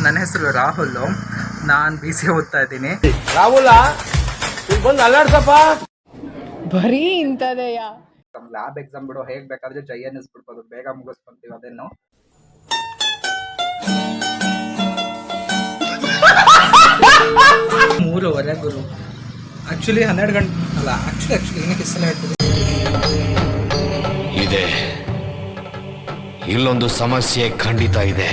ನನ್ನ ಹೆಸರು ರಾಹುಲ್. ನಾನು BC ಓದ್ತಾ ಇದ್ದೀನಿ. ರಾಹುಲ ಬಂದು ಅಲ್ಲಾಡ್ಸಪ್ಪ. ಬರೀ ಇಂಥದೆಯ ಲ್ಯಾಬ್ ಎಕ್ಸಾಮ್ ಬಿಡು, ಹೇಗೆ ಬೇಕಾದ್ರೆ JNS ಬಿಡ್ಬೋದು, ಬೇಗ ಮುಗಿಸ್ಕೊಂತೀವಿ. ಅದೇನು 3:15 ಗುರು. ಆ್ಯಕ್ಚುಲಿ 12 ಗಂಟೆ ಅಲ್ಲ, ಆ್ಯಕ್ಚುಲಿ ಏನಕ್ಕೆ ಇಷ್ಟ ಹೇಳ್ತೀವಿ ಇದೆ. ಇಲ್ಲೊಂದು ಸಮಸ್ಯೆ ಖಂಡಿತ ಇದೆ.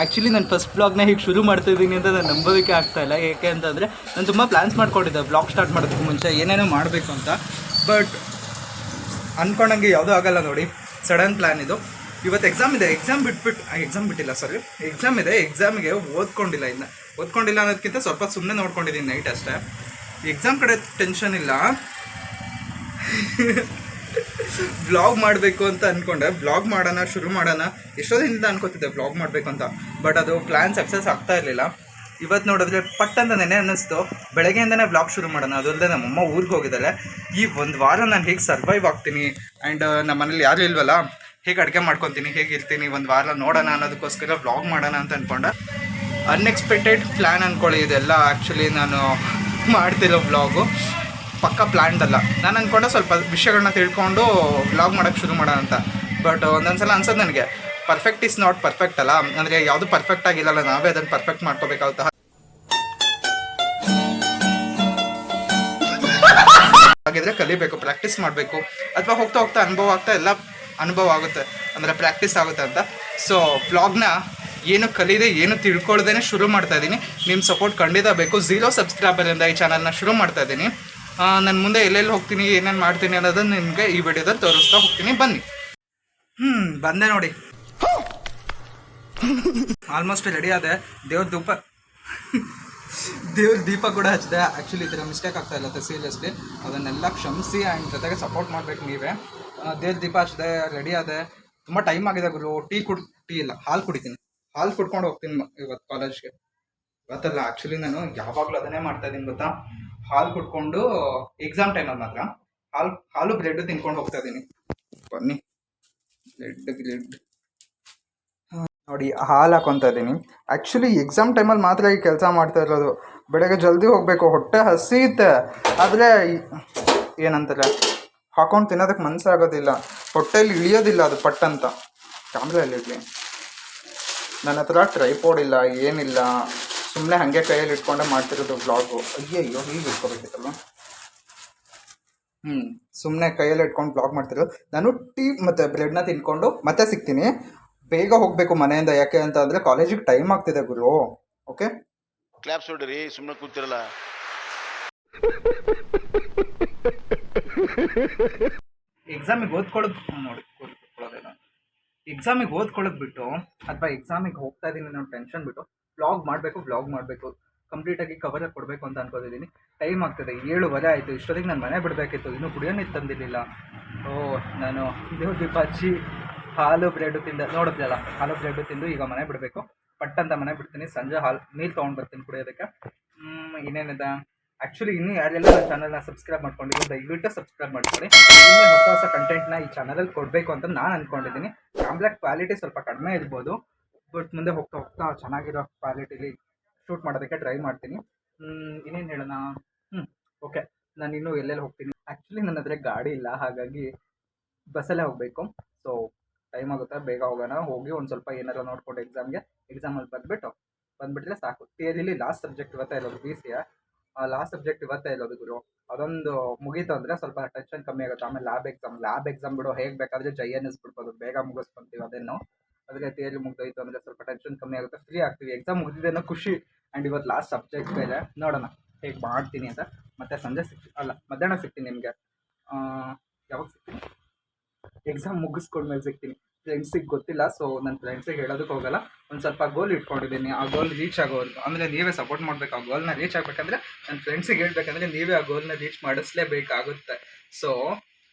ಆ್ಯಕ್ಚುಲಿ ನಾನು ಫಸ್ಟ್ ಬ್ಲಾಗ್ನ ಹೀಗೆ ಶುರು ಮಾಡ್ತಾಯಿದ್ದೀನಿ ಅಂತ ನಾನು ನಂಬೋದಕ್ಕೆ ಆಗ್ತಾ ಇಲ್ಲ. ಏಕೆ ಅಂತಂದರೆ ನಾನು ತುಂಬ ಪ್ಲ್ಯಾನ್ಸ್ ಮಾಡ್ಕೊಂಡಿದ್ದೆ ಬ್ಲಾಗ್ ಸ್ಟಾರ್ಟ್ ಮಾಡೋದಕ್ಕೆ ಮುಂಚೆ ಏನೇನೋ ಮಾಡಬೇಕು ಅಂತ. ಬಟ್ ಅಂದ್ಕೊಂಡಂಗೆ ಯಾವುದೂ ಆಗಲ್ಲ ನೋಡಿ, ಸಡನ್ ಪ್ಲ್ಯಾನ್ ಇದು. ಇವತ್ತು ಎಕ್ಸಾಮ್ ಇದೆ, ಎಕ್ಸಾಮ್ ಇದೆ. ಎಕ್ಸಾಮಿಗೆ ಓದ್ಕೊಂಡಿಲ್ಲ ಅನ್ನೋದಕ್ಕಿಂತ ಸ್ವಲ್ಪ ಸುಮ್ಮನೆ ನೋಡ್ಕೊಂಡಿದ್ದೀನಿ ನೈಟ್ ಅಷ್ಟೇ. ಎಕ್ಸಾಮ್ ಕಡೆ ಟೆನ್ಷನ್ ಇಲ್ಲ. ಬ್ಲಾಗ್ ಮಾಡಬೇಕು ಅಂತ ಅಂದ್ಕೊಂಡೆ, ಬ್ಲಾಗ್ ಶುರು ಮಾಡೋಣ ಎಷ್ಟೋ ದಿನದಿಂದ ಅನ್ಕೋತಿದ್ದೆ ಬ್ಲಾಗ್ ಮಾಡಬೇಕು ಅಂತ. ಬಟ್ ಅದು ಪ್ಲ್ಯಾನ್ ಸಕ್ಸಸ್ ಆಗ್ತಾ ಇರಲಿಲ್ಲ. ಇವತ್ತು ನೋಡಿದ್ರೆ ಪಟ್ಟಂತ ನೆನೆ ಅನ್ನಿಸ್ತು, ಬೆಳಗ್ಗೆಯಿಂದನೇ ಬ್ಲಾಗ್ ಶುರು ಮಾಡೋಣ. ಅದಲ್ಲದೆ ನಮ್ಮಮ್ಮ ಊರಿಗೆ ಹೋಗಿದ್ದಾರೆ. ಈ ಒಂದು ವಾರ ನಾನು ಹೇಗೆ ಸರ್ವೈವ್ ಆಗ್ತೀನಿ ಆ್ಯಂಡ್ ನಮ್ಮ ಮನೇಲಿ ಯಾರೂ ಇಲ್ವಲ್ಲ, ಹೇಗೆ ಅಡುಗೆ ಮಾಡ್ಕೊತೀನಿ, ಹೇಗೆ ಇರ್ತೀನಿ, ಒಂದು ವಾರ ನೋಡೋಣ ಅನ್ನೋದಕ್ಕೋಸ್ಕರ ಬ್ಲಾಗ್ ಮಾಡೋಣ ಅಂತ ಅಂದ್ಕೊಂಡೆ. ಅನ್ಎಕ್ಸ್ಪೆಕ್ಟೆಡ್ ಪ್ಲ್ಯಾನ್ ಅಂದ್ಕೊಳ್ಳಿ ಇದೆಲ್ಲ. ಆ್ಯಕ್ಚುಲಿ ನಾನು ಮಾಡ್ತಿರೋ ಬ್ಲಾಗು ಪಕ್ಕ ಪ್ಲ್ಯಾನ್ಡ್ ಅಲ್ಲ. ನಾನು ಅಂದ್ಕೊಂಡೆ ಸ್ವಲ್ಪ ವಿಷಯಗಳನ್ನ ತಿಳ್ಕೊಂಡು ಬ್ಲಾಗ್ ಮಾಡೋಕ್ಕೆ ಶುರು ಮಾಡೋಣ ಅಂತ. ಬಟ್ ಒಂದೊಂದು ಸಲ ಅನ್ಸೋದು ನನಗೆ ಪರ್ಫೆಕ್ಟ್ ಈಸ್ ನಾಟ್ ಪರ್ಫೆಕ್ಟ್ ಅಲ್ಲ, ಅಂದರೆ ಯಾವುದು ಪರ್ಫೆಕ್ಟ್ ಆಗಿಲ್ಲಲ್ಲ, ನಾವೇ ಅದನ್ನು ಪರ್ಫೆಕ್ಟ್ ಮಾಡ್ಕೋಬೇಕಾಗುತ್ತೆ. ಹಾಗಿದ್ರೆ ಕಲಿಬೇಕು, ಪ್ರಾಕ್ಟೀಸ್ ಮಾಡಬೇಕು, ಅಥವಾ ಹೋಗ್ತಾ ಅನುಭವ ಆಗುತ್ತೆ, ಅಂದರೆ ಪ್ರಾಕ್ಟೀಸ್ ಆಗುತ್ತೆ ಅಂತ. ಸೊ ಬ್ಲಾಗ್ನ ಏನು ಕಲಿದೆ ಏನು ತಿಳ್ಕೊಳ್ದೇ ಶುರು ಮಾಡ್ತಾ ಇದ್ದೀನಿ. ನಿಮ್ಮ ಸಪೋರ್ಟ್ ಖಂಡಿತ ಬೇಕು. 0 ಸಬ್ಸ್ಕ್ರೈಬರಿಂದ ಈ ಚಾನಲ್ನ ಶುರು ಮಾಡ್ತಾ ಇದ್ದೀನಿ. ನಾನು ಮುಂದೆ ಎಲ್ಲೆಲ್ಲಿ ಹೋಗ್ತೀನಿ, ಏನೇನು ಮಾಡ್ತೀನಿ ಅನ್ನೋದನ್ನು ನಿಮಗೆ ಈ ವಿಡಿಯೋದಲ್ಲಿ ತೋರಿಸ್ತಾ ಹೋಗ್ತೀನಿ. ಬನ್ನಿ. ಬಂದೆ ನೋಡಿ, ಆಲ್ಮೋಸ್ಟ್ ರೆಡಿ ಆದೆ. ದೇವ್ರ ದೀಪ ಕೂಡ ಹಚ್ಚಿದೆ. ಆ್ಯಕ್ಚುಲಿ ಈ ಥರ ಮಿಸ್ಟೇಕ್ ಆಗ್ತಾ ಇಲ್ಲ, ಸೀರಿಯಸ್ಲಿ ಅದನ್ನೆಲ್ಲ ಕ್ಷಮಿಸಿ ಆ್ಯಂಡ್ ಜೊತೆಗೆ ಸಪೋರ್ಟ್ ಮಾಡಬೇಕು ನೀವೇ. ದೇವ್ರ ದೀಪ ಹಚ್ಚಿದೆ, ರೆಡಿ ಆದೆ. ತುಂಬ ಟೈಮ್ ಆಗಿದೆ ಗುರು. ಟೀ ಇಲ್ಲ, ಹಾಲು ಕುಡಿತೀನಿ. ಹಾಲು ಕುಡ್ಕೊಂಡು ಹೋಗ್ತೀನಿ ಇವತ್ತು ಕಾಲೇಜ್ಗೆ. ಇವತ್ತಲ್ಲ, ಆ್ಯಕ್ಚುಲಿ ನಾನು ಯಾವಾಗಲೂ ಅದನ್ನೇ ಮಾಡ್ತಾ ಇದ್ದೀನಿ ಗೊತ್ತಾ. ಹಾಲು ಕುಡ್ಕೊಂಡು ಎಕ್ಸಾಮ್ ಟೈಮಲ್ಲಿ ಮಾತ್ರ ಹಾಲು ಬ್ರೆಡ್ ತಿನ್ಕೊಂಡು ಹೋಗ್ತಾ ಇದ್ದೀನಿ. ಬನ್ನಿ, ಬ್ರೆಡ್ ನೋಡಿ, ಹಾಲು ಹಾಕೊತಾ ಇದ್ದೀನಿ. ಆ್ಯಕ್ಚುಲಿ ಎಕ್ಸಾಮ್ ಟೈಮಲ್ಲಿ ಮಾತ್ರ ಈ ಕೆಲಸ ಮಾಡ್ತಾ ಇರೋದು. ಬೆಳಗ್ಗೆ ಜಲ್ದಿ ಹೋಗಬೇಕು, ಹೊಟ್ಟೆ ಹಸಿಯುತ್ತೆ, ಆದರೆ ಏನಂತಾರೆ ಹಾಕೊಂಡು ತಿನ್ನೋದಕ್ಕೆ ಮನಸ್ಸಾಗೋದಿಲ್ಲ, ಹೊಟ್ಟೆಯಲ್ಲಿ ಇಳಿಯೋದಿಲ್ಲ ಅದು ಪಟ್ಟಂತ. ಕ್ಯಾಮ್ರಲ್ಲಿ ಇರಲಿ, ನನ್ನ ಹತ್ರ ಟ್ರೈಪೋಡ್ ಇಲ್ಲ, ಏನಿಲ್ಲ, ಸುಮ್ಮನೆ ಹಾಗೆ ಕೈಯಲ್ಲಿ ಇಟ್ಕೊಂಡೆ ಮಾಡ್ತಿರೋದು ವ್ಲಾಗು. ಅಯ್ಯೋ ಹೀಗೆ ಇಟ್ಕೋಬೇಕಿತ್ತಲ್ವ. ಸುಮ್ಮನೆ ಕೈಯಲ್ಲಿ ಇಟ್ಕೊಂಡು ಬ್ಲಾಗ್ ಮಾಡ್ತಿರೋದು. ನಾನು ಟೀ ಮತ್ತು ಬ್ರೆಡ್ನ ತಿನ್ಕೊಂಡು ಮತ್ತೆ ಸಿಗ್ತೀನಿ. ಬೇಗ ಹೋಗಬೇಕು ಮನೆಯಿಂದ, ಯಾಕೆ ಅಂತ ಅಂದರೆ ಕಾಲೇಜಿಗೆ ಟೈಮ್ ಆಗ್ತಿದೆ ಗುರು. ಓಕೆ, ಕ್ಲಾಪ್ಸ್ ಹೊಡ್ರಿ, ಸುಮ್ಮನೆ ಕೂತಿರಲ್ಲ. ಎಕ್ಸಾಮಿಗೆ ಓದ್ಕೊಳ್ಳೋದು ನೋಡಿ, ಕೂತ್ಕೊಳ್ಳೋದೇನೋ. ಎಕ್ಸಾಮಿಗೆ ಓದ್ಕೊಳ್ಳೋದು ಬಿಟ್ಟು ಅಥವಾ ಎಕ್ಸಾಮಿಗೆ ಹೋಗ್ತಾ ಇದ್ದೀನಿ ಅನ್ನೋ ಟೆನ್ಷನ್ ಬಿಟ್ಟು ಬ್ಲಾಗ್ ಮಾಡಬೇಕು ಕಂಪ್ಲೀಟಾಗಿ ಕವರ್ ಕೊಡಬೇಕು ಅಂತ ಅನ್ಕೋತಿದ್ದೀನಿ. ಟೈಮ್ ಆಗ್ತದೆ, 7:15 ಆಯಿತು. ಇಷ್ಟೊತ್ತಿಗೆ ನಾನು ಮನೆ ಬಿಡಬೇಕಿತ್ತು, ಇನ್ನೂ ಕುಡಿಯೋನೇ ತಂದಿರಲಿಲ್ಲ. ನಾನು ದೇವ್ರ ದೀಪ ಹಚ್ಚಿ ಹಾಲು ಬ್ರೆಡ್ ನೋಡಿದ್ರಲ್ಲ, ಹಾಲು ಬ್ರೆಡ್ ತಿಂದು ಈಗ ಮನೆ ಬಿಡಬೇಕು. ಪಟ್ಟಂತ ಮನೆ ಬಿಡ್ತೀನಿ. ಸಂಜೆ ನೀರು ತೊಗೊಂಡು ಬರ್ತೀನಿ ಕುಡಿಯೋದಕ್ಕೆ. ಇನ್ನೇನಿದೆ, ಆ್ಯಕ್ಚುಲಿ ಇನ್ನೂ ಯಾರೆಲ್ಲ ನನ್ನ ಚಾನಲ್ನ ಸಬ್ಸ್ಕ್ರೈಬ್ ಮಾಡ್ಕೊಂಡಿದ್ದು ದಯವಿಟ್ಟು ಸಬ್ಸ್ಕ್ರೈಬ್ ಮಾಡ್ಕೊಳ್ಳಿ. ಇನ್ನೂ ಹೊಸ ಕಂಟೆಂಟ್ನ ಈ ಚಾನಲಲ್ಲಿ ಕೊಡಬೇಕು ಅಂತ ನಾನು ಅಂದ್ಕೊಂಡಿದ್ದೀನಿ. ಕ್ಯಾಮ್ರಾ ಕ್ವಾಲಿಟಿ ಸ್ವಲ್ಪ ಕಡಿಮೆ ಇರ್ಬೋದು, ಬಟ್ ಮುಂದೆ ಹೋಗ್ತಾ ಚೆನ್ನಾಗಿರೋ ಕ್ವಾಲಿಟಿಲಿ ಶೂಟ್ ಮಾಡೋದಕ್ಕೆ ಟ್ರೈ ಮಾಡ್ತೀನಿ. ಇನ್ನೇನು ಹೇಳೋಣ. ಓಕೆ, ನಾನು ಇನ್ನೂ ಎಲ್ಲೆಲ್ಲಿ ಹೋಗ್ತೀನಿ. ಆ್ಯಕ್ಚುಲಿ ನನ್ನ ಹತ್ರ ಗಾಡಿ ಇಲ್ಲ, ಹಾಗಾಗಿ ಬಸ್ಸಲ್ಲೇ ಹೋಗಬೇಕು. ಸೊ ಟೈಮ್ ಆಗುತ್ತೆ, ಬೇಗ ಹೋಗೋಣ. ಹೋಗಿ ಒಂದು ಸ್ವಲ್ಪ ಏನಾರು ನೋಡ್ಕೊಂಡು ಎಕ್ಸಾಮಲ್ಲಿ ಬಂದುಬಿಟ್ರೆ ಸಾಕು. ಥಿಯರಿಲಿ ಲಾಸ್ಟ್ ಸಬ್ಜೆಕ್ಟ್ ಇವತ್ತೇ ಇರೋದು, BCA ಲಾಸ್ಟ್ ಸಬ್ಜೆಕ್ಟ್ ಇವತ್ತೇ ಇರೋದು ಗುರು. ಅದೊಂದು ಮುಗೀತು ಅಂದರೆ ಸ್ವಲ್ಪ ಟೆನ್ಷನ್ ಕಮ್ಮಿ ಆಗುತ್ತೆ. ಆಮೇಲೆ ಲ್ಯಾಬ್ ಎಕ್ಸಾಮ್ ಬಿಡು, ಹೇಗೆ ಬೇಕಾದರೆ JNS ಬಿಡ್ಬೋದು, ಬೇಗ ಮುಗಿಸ್ಕೊಂತೀವಿ. ಅದೇನು ಅದಕ್ಕೆ ಥಿಯರಿ ಮುಗ್ದೋಯ್ತು ಅಂದರೆ ಸ್ವಲ್ಪ ಟೆನ್ಷನ್ ಕಮ್ಮಿ ಆಗುತ್ತೆ, ಫ್ರೀ ಆಗ್ತೀವಿ. ಎಕ್ಸಾಮ್ ಮುಗಿದಿದ್ದೇನೋ ಖುಷಿ. ಆ್ಯಂಡ್ ಇವತ್ತು ಲಾಸ್ಟ್ ಸಬ್ಜೆಕ್ಟ್ ಇದೆ, ನೋಡೋಣ ಹೇಗೆ ಮಾಡ್ತೀನಿ ಅಂತ. ಮತ್ತು ಸಂಜೆ ಮಧ್ಯಾಹ್ನ ಸಿಗ್ತೀನಿ ನಿಮಗೆ. ಯಾವಾಗ ಸಿಗ್ತೀನಿ? ಎಕ್ಸಾಮ್ ಮುಗಿಸ್ಕೊಂಡ್ಮೇಲೆ ಸಿಗ್ತೀನಿ. ಫ್ರೆಂಡ್ಸಿಗೆ ಗೊತ್ತಿಲ್ಲ, ಸೊ ನನ್ನ ಫ್ರೆಂಡ್ಸಿಗೆ ಹೇಳೋದಕ್ಕೆ ಹೋಗಲ್ಲ. ಒಂದು ಸ್ವಲ್ಪ ಗೋಲ್ ಇಟ್ಕೊಂಡಿದ್ದೀನಿ, ಆ ಗೋಲ್ ರೀಚ್ ಆಗೋವರೆಗೂ. ಆಮೇಲೆ ನೀವೇ ಸಪೋರ್ಟ್ ಮಾಡಬೇಕು. ಆ ಗೋಲ್ನ ರೀಚ್ ಆಗಬೇಕಂದ್ರೆ ನನ್ನ ಫ್ರೆಂಡ್ಸಿಗೆ ಹೇಳ್ಬೇಕಂದ್ರೆ ನೀವೇ ಆ ಗೋಲ್ನ ರೀಚ್ ಮಾಡಿಸ್ಲೇಬೇಕಾಗುತ್ತೆ. ಸೊ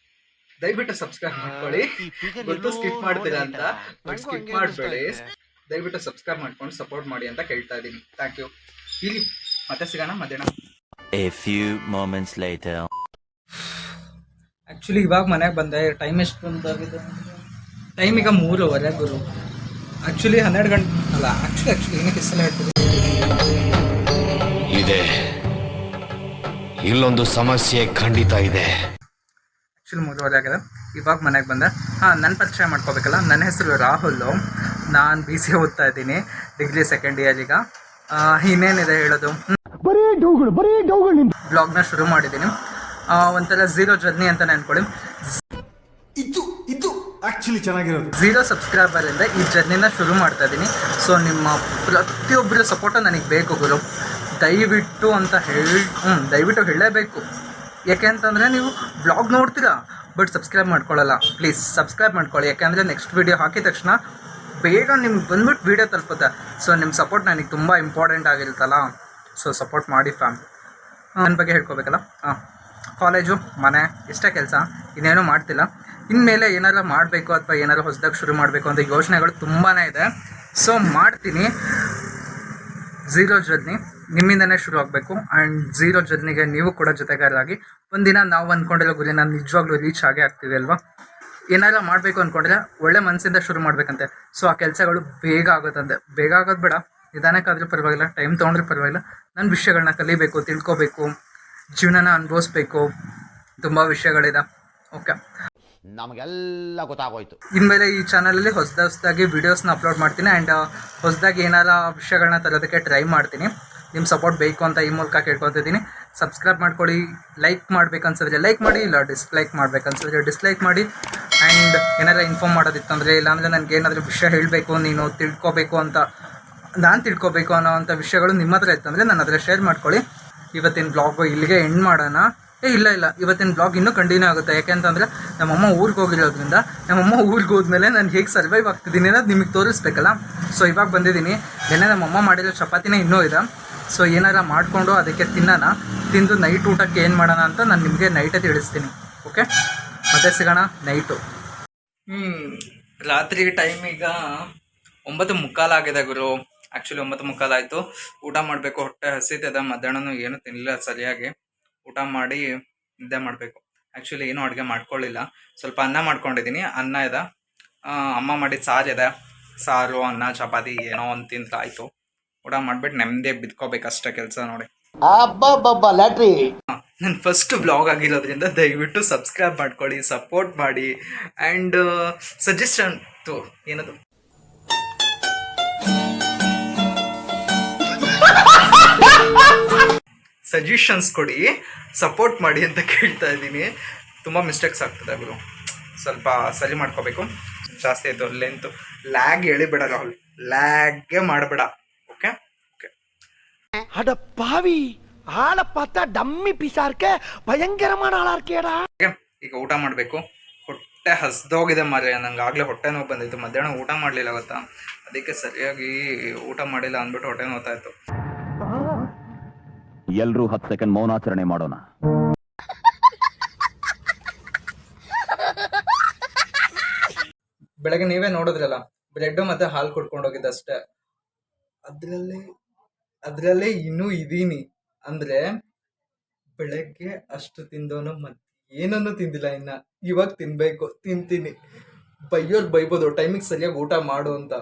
ದಯವಿಟ್ಟು ಸಬ್ಸ್ಕ್ರೈಬ್ ಮಾಡ್ಕೊಳ್ಳಿ. ಗೊತ್ತು ಸ್ಕಿಪ್ ಮಾಡ್ತೀರಾ ಅಂತ, ಬಟ್ ಸ್ಕಿಪ್ ಮಾಡಬೇಡಿ. ದಯವಿಟ್ಟು ಸಬ್ಸ್ಕ್ರೈಬ್ ಮಾಡ್ಕೊಂಡು ಸಪೋರ್ಟ್ ಮಾಡಿ ಅಂತ ಕೇಳ್ತಾ ಇದ್ದೀನಿ. Thank you. ಇಲ್ಲಿ ಮತ್ತೆ ಸಿಗೋಣ ಮಧ್ಯಾಹ್ನ. A few moments later. Actually ಇವಾಗ ಮನೆಗೆ ಬಂದೆ. ಟೈಮ್ ಎಷ್ಟು ಬಂದಾಗಿದೆ? ಟೈಮ್ ಈಗ 3:15 ಗುರು. ಆ್ಯಕ್ಚುಲಿ 12 ಗಂಟೆ ಅಲ್ಲ, ಆ್ಯಕ್ಚುಲಿ ಏನಕ್ಕೆ ಇಷ್ಟೆಲ್ಲ ಹೇಳ್ತೀವಿ. ಇದೆ ಇಲ್ಲೊಂದು ಸಮಸ್ಯೆ ಖಂಡಿತ ಇದೆ. ಆ್ಯಕ್ಚುಲಿ 3:15 ಆಗಿದೆ. ಇವಾಗ ಮನೆಗೆ ಬಂದೆ. ನನ್ನ ಪರಿಚಯ ಮಾಡ್ಕೋಬೇಕಲ್ಲ. ನನ್ನ ಹೆಸರು ರಾಹುಲ್ಲು. ನಾನು BC ಓದ್ತಾ ಇದ್ದೀನಿ, ಡಿಗ್ರಿ ಸೆಕೆಂಡ್ ಇಯರ್ ಈಗ. ಇನ್ನೇನಿದೆ ಹೇಳೋದು, ಬ್ಲಾಗ್ನ ಶುರು ಮಾಡಿದ್ದೀನಿ. ಒಂಥರ ಝೀರೋ ಜರ್ನಿ ಅಂತಲೇ ಅನ್ಕೊಳ್ಳಿ. ಇದು ಆಕ್ಚುಲಿ ಚೆನ್ನಾಗಿರೋದು. 0 ಸಬ್ಸ್ಕ್ರೈಬರಿಂದ ಈ ಜರ್ನಿನ ಶುರು ಮಾಡ್ತಾ ಇದ್ದೀನಿ. ಸೊ ನಿಮ್ಮ ಪ್ರತಿಯೊಬ್ಬರ ಸಪೋರ್ಟು ನನಗೆ ಬೇಕು ಗುರು. ದಯವಿಟ್ಟು ಅಂತ ದಯವಿಟ್ಟು ಹೇಳಲೇಬೇಕು. ಯಾಕೆ ಅಂತಂದರೆ ನೀವು ಬ್ಲಾಗ್ ನೋಡ್ತೀರಾ ಬಟ್ ಸಬ್ಸ್ಕ್ರೈಬ್ ಮಾಡ್ಕೊಳ್ಳಲ್ಲ. ಪ್ಲೀಸ್ ಸಬ್ಸ್ಕ್ರೈಬ್ ಮಾಡ್ಕೊಳ್ಳಿ. ಯಾಕೆಂದರೆ ನೆಕ್ಸ್ಟ್ ವೀಡಿಯೋ ಹಾಕಿದ ತಕ್ಷಣ ಬೇಗ ನಿಮ್ಗೆ ಬಂದ್ಬಿಟ್ಟು ವೀಡಿಯೋ ತಲುಪುತ್ತೆ. ಸೊ ನಿಮ್ಮ ಸಪೋರ್ಟ್ ನನಗೆ ತುಂಬ ಇಂಪಾರ್ಟೆಂಟ್ ಆಗಿರುತ್ತಲ್ಲ. ಸೊ ಸಪೋರ್ಟ್ ಮಾಡಿ ಫ್ಯಾಮ್. ನನ್ನ ಬಗ್ಗೆ ಹೇಳ್ಕೊಬೇಕಲ್ಲ. ಕಾಲೇಜು, ಮನೆ, ಇಷ್ಟೇ ಕೆಲಸ, ಇನ್ನೇನೂ ಮಾಡ್ತಿಲ್ಲ. ಇನ್ಮೇಲೆ ಏನಾರು ಮಾಡಬೇಕು ಅಥವಾ ಏನಾರು ಹೊಸದಾಗಿ ಶುರು ಮಾಡಬೇಕು ಅಂತ ಯೋಚನೆಗಳು ತುಂಬಾ ಇದೆ. ಸೊ ಮಾಡ್ತೀನಿ. 0 ಜರ್ನಿ ನಿಮ್ಮಿಂದನೇ ಶುರು ಆಗಬೇಕು. ಆ್ಯಂಡ್ 0 ಜರ್ನಿಗೆ ನೀವು ಕೂಡ ಜೊತೆಗಾರರಾಗಿ ಒಂದಿನ ನಾವು ಅಂದ್ಕೊಂಡಿರೋ ಗುರಿ ನಾನು ನಿಜವಾಗ್ಲೂ ರೀಚ್ ಆಗೇ ಆಗ್ತೀವಿ ಅಲ್ವಾ. ಏನಾರು ಮಾಡಬೇಕು ಅಂದ್ಕೊಂಡ್ರೆ ಒಳ್ಳೆ ಮನಸ್ಸಿಂದ ಶುರು ಮಾಡಬೇಕಂತೆ. ಸೊ ಆ ಕೆಲಸಗಳು ಬೇಗ ಆಗುತ್ತಂತೆ. ಬೇಗ ಆಗೋದು ಬೇಡ, ನಿಧಾನಕ್ಕಾದರೂ ಪರವಾಗಿಲ್ಲ, ಟೈಮ್ ತೊಗೊಂಡ್ರೂ ಪರವಾಗಿಲ್ಲ. ನನ್ನ ವಿಷಯಗಳನ್ನ ಕಲಿಬೇಕು, ತಿಳ್ಕೊಬೇಕು, ಜೀವನನ ಅನುಭವಿಸ್ಬೇಕು. ತುಂಬ ವಿಷಯಗಳಿದೆ. ಓಕೆ, ನಮಗೆಲ್ಲ ಗೊತ್ತಾಗೋಯ್ತು. ಇನ್ಮೇಲೆ ಈ ಚಾನಲಲ್ಲಿ ಹೊಸದಾಗಿ ವೀಡಿಯೋಸ್ನ ಅಪ್ಲೋಡ್ ಮಾಡ್ತೀನಿ. ಆ್ಯಂಡ್ ಹೊಸದಾಗಿ ಏನಾರ ವಿಷಯಗಳನ್ನ ತರೋದಕ್ಕೆ ಟ್ರೈ ಮಾಡ್ತೀನಿ. ನಿಮ್ಮ ಸಪೋರ್ಟ್ ಬೇಕು ಅಂತ ಈ ಮೂಲಕ ಕೇಳ್ಕೊತಿದ್ದೀನಿ. ಸಬ್ಸ್ಕ್ರೈಬ್ ಮಾಡ್ಕೊಳ್ಳಿ. ಲೈಕ್ ಮಾಡ್ಬೇಕನ್ಸಿದ್ರೆ ಲೈಕ್ ಮಾಡಿ, ಇಲ್ಲ ಡಿಸ್ಲೈಕ್ ಮಾಡ್ಬೇಕನ್ಸಿದ್ರೆ ಡಿಸ್ಲೈಕ್ ಮಾಡಿ. ಆ್ಯಂಡ್ ಏನಾರ ಇನ್ಫಾರ್ಮ್ ಮಾಡೋದಿತ್ತಂದರೆ, ಇಲ್ಲಾಂದರೆ ನನಗೆ ಏನಾದರೂ ವಿಷಯ ಹೇಳಬೇಕು, ನೀನು ತಿಳ್ಕೊಬೇಕು ಅಂತ, ನಾನು ತಿಳ್ಕೊಬೇಕು ಅನ್ನೋವಂಥ ವಿಷಯಗಳು ನಿಮ್ಮ ಹತ್ರ ಇತ್ತಂದರೆ ನನ್ನ ಹತ್ರ ಶೇರ್ ಮಾಡ್ಕೊಳ್ಳಿ. ಇವತ್ತಿನ ಬ್ಲಾಗು ಇಲ್ಲಿಗೆ ಎಂಡ್ ಮಾಡೋಣ. ಇಲ್ಲ ಇವತ್ತಿನ ಬ್ಲಾಗ್ ಇನ್ನೂ ಕಂಟಿನ್ಯೂ ಆಗುತ್ತೆ. ಯಾಕೆಂತಂದರೆ ನಮ್ಮಮ್ಮ ಊರಿಗೆ ಹೋಗಿರೋದ್ರಿಂದ, ನಮ್ಮಮ್ಮ ಊರಿಗೆ ಹೋದ್ಮೇಲೆ ನಾನು ಹೇಗೆ ಸರ್ವೈವ್ ಆಗ್ತಿದ್ದೀನಿ ಅನ್ನೋದು ನಿಮಗೆ ತೋರಿಸ್ಬೇಕಲ್ಲ. ಸೊ ಇವಾಗ ಬಂದಿದ್ದೀನಿ. ನೆನ್ನೆ ನಮ್ಮಮ್ಮ ಮಾಡಿರೋ ಚಪಾತಿನೇ ಇನ್ನೂ ಇದೆ. ಸೊ ಏನಾರ ಮಾಡಿಕೊಂಡು ಅದಕ್ಕೆ ತಿಂದು ನೈಟ್ ಊಟಕ್ಕೆ ಏನು ಮಾಡೋಣ ಅಂತ ನಾನು ನಿಮಗೆ ನೈಟೇ ತಿಳಿಸ್ತೀನಿ. ಓಕೆ, ಮತ್ತೆ ಸಿಗೋಣ ನೈಟು. ರಾತ್ರಿ ಟೈಮ್ ಈಗ 9:15 ಆಗಿದೆ ಗುರು. ಆ್ಯಕ್ಚುಲಿ 9:15 ಆಯಿತು. ಊಟ ಮಾಡಬೇಕು, ಹೊಟ್ಟೆ ಹಸಿತದ. ಮಧ್ಯಾಹ್ನನೂ ಏನೂ ತಿನ್ನಲಿಲ್ಲ ಸರಿಯಾಗಿ. ಊಟ ಮಾಡಿ ನಿದ್ದೆ ಮಾಡಬೇಕು. ಆ್ಯಕ್ಚುಲಿ ಏನೂ ಅಡುಗೆ ಮಾಡ್ಕೊಳ್ಳಿಲ್ಲ. ಸ್ವಲ್ಪ ಅನ್ನ ಮಾಡ್ಕೊಂಡಿದ್ದೀನಿ. ಅನ್ನ ಇದೆ, ಅಮ್ಮ ಮಾಡಿದ ಸಾರು ಇದೆ. ಸಾರು, ಅನ್ನ, ಚಪಾತಿ ಏನೋ ಒಂದು ತಿಂದ್ರೆ ಆಯಿತು. ಊಟ ಮಾಡಿಬಿಟ್ಟು ನೆಮ್ಮದಿಯಾಗಿ ಬಿದ್ಕೋಬೇಕು, ಅಷ್ಟೇ ಕೆಲಸ ನೋಡಿ. ಲ್ಯಾಟ್ರಿ. ನನ್ನ ಫಸ್ಟ್ ಬ್ಲಾಗ್ ಆಗಿರೋದ್ರಿಂದ ದಯವಿಟ್ಟು ಸಬ್ಸ್ಕ್ರೈಬ್ ಮಾಡ್ಕೊಳ್ಳಿ, ಸಪೋರ್ಟ್ ಮಾಡಿ. ಆ್ಯಂಡ್ ಸಜೆಷನ್ ಏನದು, ಸಜೆಷನ್ಸ್ ಕೊಡಿ, ಸಪೋರ್ಟ್ ಮಾಡಿ ಅಂತ ಕೇಳ್ತಾ ಇದ್ದೀನಿ. ತುಂಬ ಮಿಸ್ಟೇಕ್ಸ್ ಆಗ್ತದೆ ಗುರು, ಸ್ವಲ್ಪ ಸರಿ ಮಾಡ್ಕೋಬೇಕು. ಜಾಸ್ತಿ ಆಯಿತು ಲೆಂತು. ಲ್ಯಾಗ್ ಎಳಿಬೇಡ ರಾಹುಲ್, ಲ್ಯಾಗೇ ಮಾಡಬೇಡ. Okay okay. அட பாவி, ஆளை பார்த்தா டம்மி பீஸார்க்க பயங்கரமான ஆளா இருக்கேடா. ಈಗ ಊಟ ಮಾಡಬೇಕು. ಹೊಟ್ಟೆ ಹಸ್ದೋಗಿದೆ ಮಾರ್ರೆ. ನಂಗೆ ಆಗಲೇ ಹೊಟ್ಟೆ ನೋವು ಬಂದಿತ್ತು. ಮಧ್ಯಾಹ್ನ ಊಟ ಮಾಡಲಿಲ್ಲ ಗೊತ್ತಾ, ಅದಕ್ಕೆ ಸರಿಯಾಗಿ ಊಟ ಮಾಡಿಲ್ಲ ಅಂದ್ಬಿಟ್ಟು ಹೊಟ್ಟೆ ನೋವ್ತಾ ಇತ್ತು. ಎಲ್ರೂ 10 ಸೆಕೆಂಡ್ ಮೌನಾಚರಣೆ ಮಾಡೋಣ. ಬೆಳಗ್ಗೆ ನೀವೇ ನೋಡಿದ್ರಲ್ಲ, ಬ್ರೆಡ್ ಮತ್ತೆ ಹಾಲು ಕುಡ್ಕೊಂಡು ಹೋಗಿದ್ದಷ್ಟೇ. ಅದ್ರಲ್ಲೇ ಇನ್ನೂ ಇದೀನಿ ಅಂದ್ರೆ ಬೆಳಗ್ಗೆ ಅಷ್ಟು ತಿಂದವನು ಮತ್ತೆ ಏನನ್ನೂ ತಿಂದಿಲ್ಲ. ಇನ್ನ ಇವಾಗ ತಿಂತೀನಿ. ಬೈಯೋರು ಬೈಬೋದು, ಟೈಮಿಗೆ ಸರಿಯಾಗಿ ಊಟ ಮಾಡು ಅಂತ.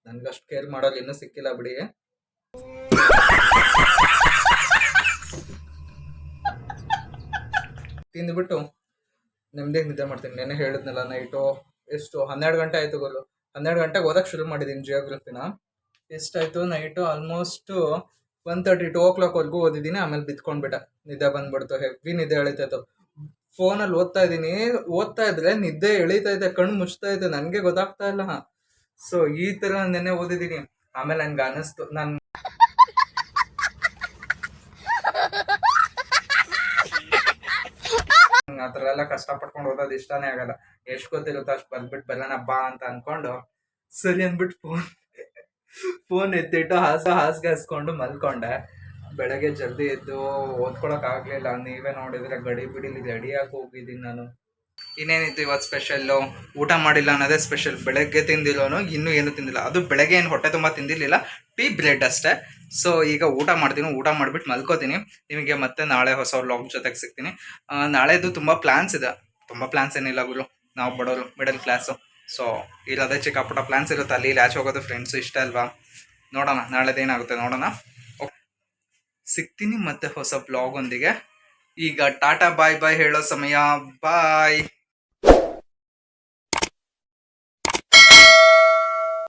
ನನ್ಗಷ್ಟು ಕೇರ್ ಮಾಡೋರು ಇನ್ನೂ ಸಿಕ್ಕಿಲ್ಲ ಬಿಡಿ. ತಿಂದ್ಬಿಟ್ಟು ನೆಮ್ಮದಿಯಾಗಿ ನಿದ್ದೆ ಮಾಡ್ತೀನಿ. ನೆನ್ನೆ ಹೇಳಿದ್ನಲ್ಲ, ನೈಟು ಎಷ್ಟು 12 ಗಂಟೆ ಆಯಿತು ಗೊತ್ತು. 12 ಗಂಟೆಗೆ ಓದಕ್ಕೆ ಶುರು ಮಾಡಿದ್ದೀನಿ ಜಿಯೋಗ್ರಫಿನ. ಎಷ್ಟಾಯಿತು, ನೈಟು ಆಲ್ಮೋಸ್ಟ್ 1:30 2 o'clockವರೆಗೂ ಓದಿದ್ದೀನಿ. ಆಮೇಲೆ ಬಿತ್ಕೊಂಡ್ಬಿಟ್ಟೆ, ನಿದ್ದೆ ಬಂದ್ಬಿಡ್ತು. ಹೆವಿ ನಿದ್ದೆ ಎಳಿತಾಯಿತ್ತು. ಫೋನಲ್ಲಿ ಓದ್ತಾ ಇದ್ರೆ ನಿದ್ದೆ ಎಳಿತೈತೆ, ಕಣ್ಣು ಮುಚ್ತಾ ಇದೆ, ನನಗೆ ಗೊತ್ತಾಗ್ತಾ ಇಲ್ಲ. ಸೊ ಈ ಥರ ನೆನ್ನೆ ಓದಿದ್ದೀನಿ. ಆಮೇಲೆ ನನಗೆ ಅನ್ನಿಸ್ತು, ನಾನು ಆ ಥರ ಎಲ್ಲ ಕಷ್ಟಪಟ್ಕೊಂಡು ಓದೋದು ಇಷ್ಟನೇ ಆಗಲ್ಲ. ಎಷ್ಟು ಗೊತ್ತಿರುತ್ತೋ ಅಷ್ಟು ಬಂದ್ಬಿಟ್ಟು ಬರೋಣ ಬಾ ಅಂತ ಅಂದ್ಕೊಂಡು ಸರಿ ಅಂದ್ಬಿಟ್ಟು ಫೋನ್ ಎತ್ತಿಟ್ಟು ಹಾಸಿಗೆ ಹಸ್ಕೊಂಡು ಮಲ್ಕೊಂಡೆ. ಬೆಳಗ್ಗೆ ಜಲ್ದಿ ಎದ್ದು ಓದ್ಕೊಳಕ್ಕಾಗಲಿಲ್ಲ. ನೀವೇ ನೋಡಿದರೆ ಗಡಿ ಬಿಡಿಲಿ ರೆಡಿಯಾಗಿ ಹೋಗಿದ್ದೀನಿ ನಾನು. ಇನ್ನೇನಿತ್ತು ಇವತ್ತು ಸ್ಪೆಷಲ್ಲು? ಊಟ ಮಾಡಿಲ್ಲ ಅನ್ನೋದೇ ಸ್ಪೆಷಲ್. ಬೆಳಗ್ಗೆ ತಿಂದಿರೋನು ಇನ್ನೂ ಏನೂ ತಿಂದಿಲ್ಲ. ಅದು ಬೆಳಗ್ಗೆ ಏನು ಹೊಟ್ಟೆ ತುಂಬ ತಿಂದಿರಲಿಲ್ಲ, ಟೀ ಬ್ರೆಡ್ ಅಷ್ಟೇ. ಸೊ ಈಗ ಊಟ ಮಾಡ್ತೀನಿ, ಊಟ ಮಾಡಿಬಿಟ್ಟು ಮಲ್ಕೋತೀನಿ. ನಿಮಗೆ ಮತ್ತೆ ನಾಳೆ ಹೊಸ ವ್ಲಾಗ್ ಜೊತೆಗೆ ಸಿಗ್ತೀನಿ. ನಾಳೆದು ತುಂಬ ಪ್ಲ್ಯಾನ್ಸ್ ಇದೆ. ತುಂಬ ಪ್ಲ್ಯಾನ್ಸ್ ಏನಿಲ್ಲ ಗುರು, ನಾವು ಬಡವರು, ಮಿಡಲ್ ಕ್ಲಾಸು. ಸೊ ಇಲ್ಲದೇ ಚಿಕ್ಕ ಪುಟ್ಟ ಪ್ಲ್ಯಾನ್ಸ್ ಇರುತ್ತೆ, ಅಲ್ಲಿ ಇಲ್ಲಿ ಆಚೆ ಹೋಗೋದು ಫ್ರೆಂಡ್ಸು ಇಷ್ಟ ಅಲ್ವಾ. ನೋಡೋಣ ನಾಳೆದೇನಾಗುತ್ತೆ ನೋಡೋಣ. ಸಿಗ್ತೀನಿ ಮತ್ತೆ ಹೊಸ ವ್ಲಾಗ್ ಒಂದಿಗೆ. ಈಗ ಟಾಟಾ ಬಾಯ್ ಬಾಯ್ ಹೇಳೋ ಸಮಯ. ಬಾಯ್.